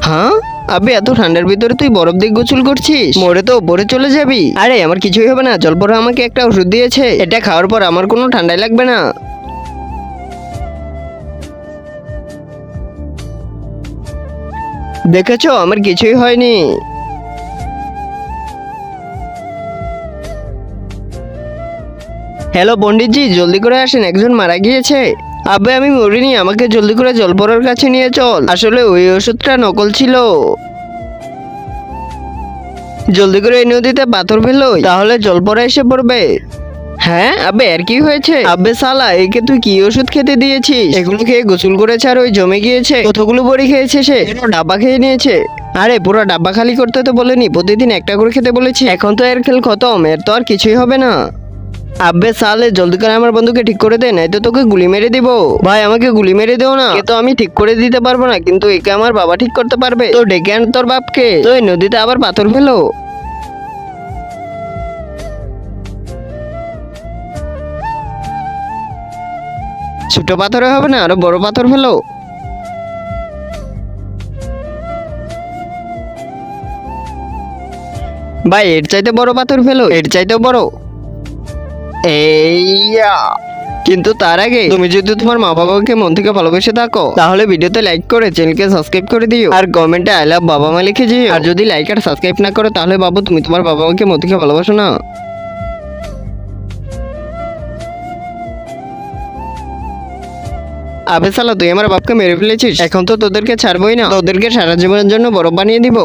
হ্যাঁ আবে, এত ঠান্ডার ভিতরে তুই বরফ দিয়ে গোসল করছিস? মরে তো ওপরে চলে যাবি। আরে আমার কিছুই হবে না, জলপরা আমাকে একটা ওষুধ দিয়েছে, এটা খাওয়ার পর আমার কোনো ঠান্ডাই লাগবে না। দেখেছো, আমার কিছুই হয়নি। হ্যালো পণ্ডিতজি, জলদি করে আসেন, একজন মারা গিয়েছে। আবে আমি মরিনি, আমাকে জলদি করে জলপরার কাছে নিয়ে চল, আসলে ওই ওষুধটা নকল ছিল। জলদি করে এই নদীতে পাথর ফেলো, তাহলে জলপরা এসে পড়বে। হ্যাঁ আবে, আর কি হয়েছে? আবে সালা, একে তুই কি ওষুধ খেতে দিয়েছিস? এগুলো খেয়ে গোসল করেছে আর ওই জমে গিয়েছে। কতগুলো বড়ি খেয়েছে সে, পুরো ডাব্বা খেয়ে নিয়েছে। আরে পুরো ডাব্বা খালি করতে তো বলেনি, প্রতিদিন একটা করে খেতে বলেছি। এখন তো এর খেল খতম, এর তো আর কিছুই হবে না। আব্বে সালে, জলদি করে আমার বন্ধুকে ঠিক করে দে, নাই তো তোকে গুলি মেরে দিব। ভাই আমাকে গুলি মেরে দেও না, একে তো আমি ঠিক করে দিতে পারবো না, কিন্তু একে আমার বাবা ঠিক করতে পারবে। তো ডেকে আন তোর বাপকে, তো এই নদীতে আবার পাথর ফেলো। ছোট পাথরে হবে না, আরো বড় পাথর ফেলো। ভাই এর চাইতে বড় পাথর ফেলো, এর চাইতেও বড়। এইয়া, কিন্তু তার আগে তুমি যদি তোমার মা বাবাকে মন থেকে ভালোবেসে থাকো, তাহলে ভিডিওতে লাইক করে চ্যানেলকে সাবস্ক্রাইব করে দিও, আর কমেন্টে আই লাভ বাবা মা লিখে দিও। আর যদি লাইক আর সাবস্ক্রাইব না করো, তাহলে বাবু তুমি তোমার বাবা মাকে মন থেকে ভালোবাসো না। আবে সালা, তুই আমার বাপকে মেরে ফেলেছিস, এখন তো তোদেরকে ছাড়বোই না, তোদেরকে সারা জীবনের জন্য বরফ বানিয়ে দিব।